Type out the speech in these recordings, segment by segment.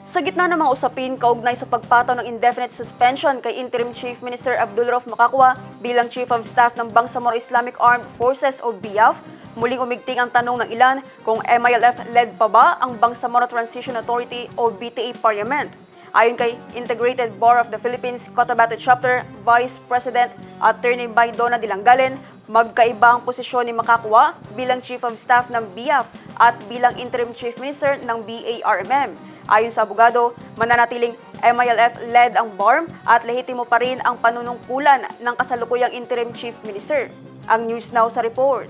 Sa gitna ng mga usapin kaugnay sa pagpataw ng indefinite suspension kay Interim Chief Minister Abdulrauf Makakwa bilang Chief of Staff ng Bangsamoro Islamic Armed Forces o BIAF, muling umigting ang tanong ng ilan kung MILF-led pa ba ang Bangsamoro Transition Authority o BTA Parliament. Ayon kay Integrated Bar of the Philippines Cotabato Chapter Vice President Attorney Baydona Dilangalen, magkaiba ang posisyon ni Makakwa bilang Chief of Staff ng BIAF at bilang Interim Chief Minister ng BARMM. Ayon sa abogado, mananatiling MILF-led ang BARM at lehitimo pa rin ang panunungkulan ng kasalukuyang Interim Chief Minister. Ang News Now sa report.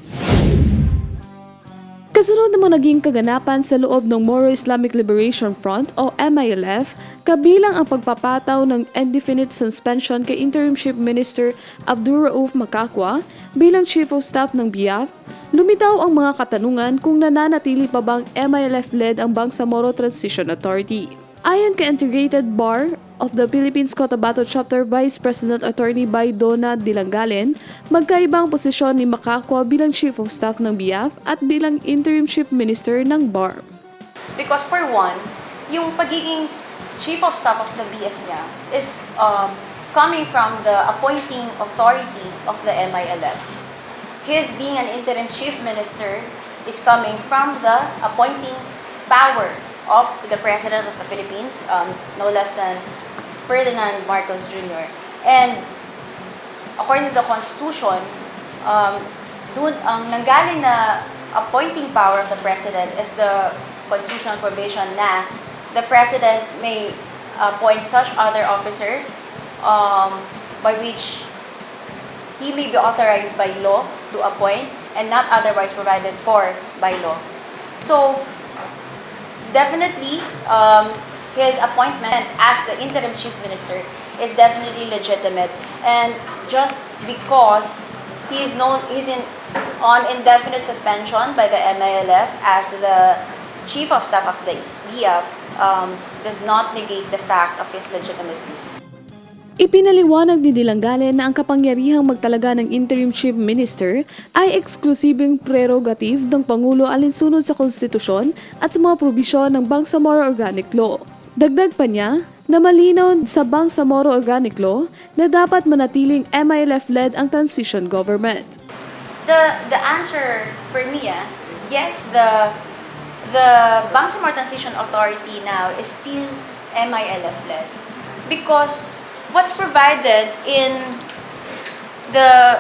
Kasunod naman naging kaganapan sa loob ng Moro Islamic Liberation Front o MILF, kabilang ang pagpapataw ng indefinite suspension kay Interim Chief Minister Abdulrauf Makakwa bilang Chief of Staff ng BIAF, lumitaw ang mga katanungan kung nananatili pa bang MILF-led ang Bangsamoro Transition Authority. Ayon kay Integrated Bar of the Philippines Cotabato Chapter Vice President Attorney Baydona Dilangalen, magkaiba ang posisyon ni Makakwa bilang Chief of Staff ng BIAF at bilang Interim Chief Minister ng BARM. Because for one, yung pagiging Chief of Staff of the BF niya is coming from the appointing authority of the MILF. His being an Interim Chief Minister is coming from the appointing power of the President of the Philippines, no less than Ferdinand Marcos Jr. And according to the Constitution, dun ang nanggaling na appointing power of the President is the constitutional provision na the President may appoint such other officers by which he may be authorized by law to appoint and not otherwise provided for by law. So, definitely, his appointment as the interim chief minister is definitely legitimate, and just because he's on indefinite suspension by the MILF as the chief of staff of the BIAF does not negate the fact of his legitimacy. Ipinaliwanag ni Dilangalen na ang kapangyarihang magtalaga ng Interim Chief Minister ay eksklusibeng prerogative ng Pangulo alinsunod sa konstitusyon at sa mga probisyon ng Bangsamoro Organic Law. Dagdag pa niya na malinaw sa Bangsamoro Organic Law na dapat manatiling MILF-led ang transition government. The answer for me, yes, the Bangsamoro Transition Authority now is still MILF-led because what's provided in the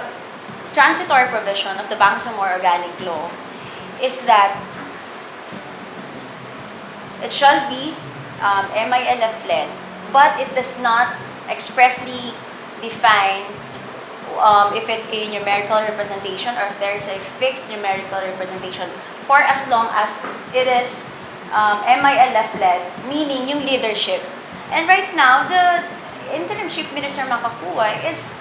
transitory provision of the Bangsamoro Organic Law is that it shall be MILF-led, but it does not expressly define if it's a numerical representation or if there's a fixed numerical representation for as long as it is MILF-led, meaning yung leadership. And right now, the Interim Chief Minister Makakwa is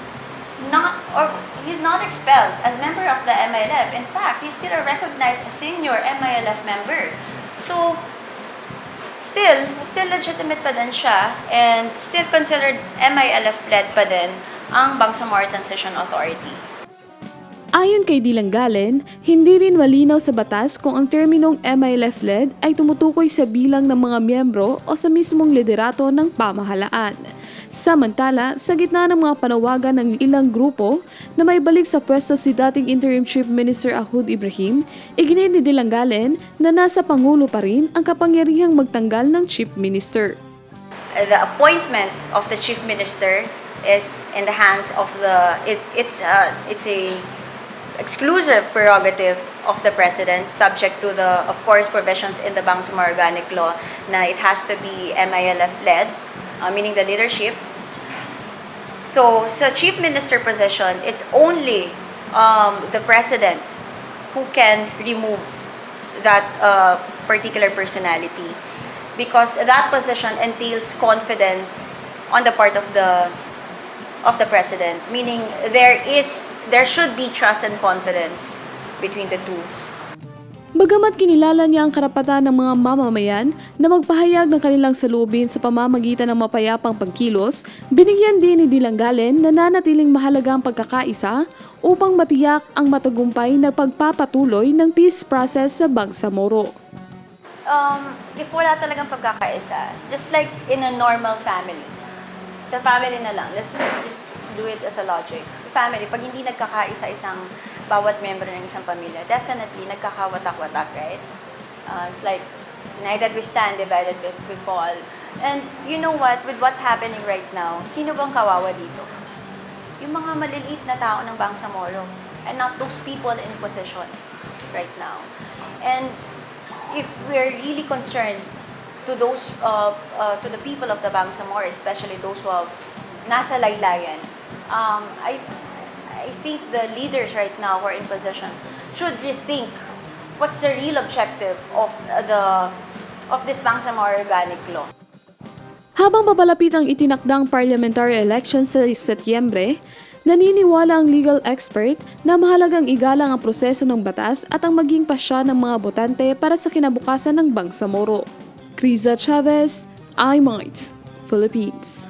not, or he's not expelled as member of the MILF. In fact, he's still a recognized senior MILF member. So, still legitimate pa din siya and still considered MILF-led pa din ang Bangsamoro Transition Authority. Ayon kay Dilangalen, hindi rin malinaw sa batas kung ang terminong MILF-led ay tumutukoy sa bilang ng mga miyembro o sa mismong liderato ng pamahalaan. Samantala, sa gitna ng mga panawagan ng ilang grupo na may balik sa pwesto si dating Interim Chief Minister Ahud Ibrahim, iginit ni Dilangalen na nasa Pangulo pa rin ang kapangyarihang magtanggal ng Chief Minister. The appointment of the Chief Minister is in the hands of it's a exclusive prerogative of the President, subject to the, of course, provisions in the Bangsamoro Organic Law na it has to be MILF-led, meaning the leadership. So, sa Chief Minister position, it's only the President who can remove that particular personality because that position entails confidence on the part of the President, meaning there should be trust and confidence between the two. Bagamat kinilala niya ang karapatan ng mga mamamayan na magpahayag ng kanilang saloobin sa pamamagitan ng mapayapang pagkilos, binigyan din ni Dilangalen na nanatiling mahalaga ang pagkakaisa upang matiyak ang matagumpay na pagpapatuloy ng peace process sa Bangsamoro. if wala talagang pagkakaisa, just like in a normal family, sa family na lang, let's just do it as a logic. Family, pag hindi nagkakaisa isang bawat member ng isang pamilya, definitely nagkakawatak-watak, right? It's like, united we stand, divided we fall. And you know what, with what's happening right now, sino bang kawawa dito? Yung mga maliliit na tao ng Bangsamoro, and not those people in position right now. And if we're really concerned to those, to the people of the Bangsamoro, especially those who have nasa laylayan, I think the leaders right now who are in position should rethink what's the real objective of this Bangsamoro Organic Law. Habang papalapit ang itinakdang parliamentary election sa Setyembre, naniniwala ang legal expert na mahalagang igalang ang proseso ng batas at ang maging pasya ng mga botante para sa kinabukasan ng Bangsamoro. Criza Chavez, iMites, Philippines.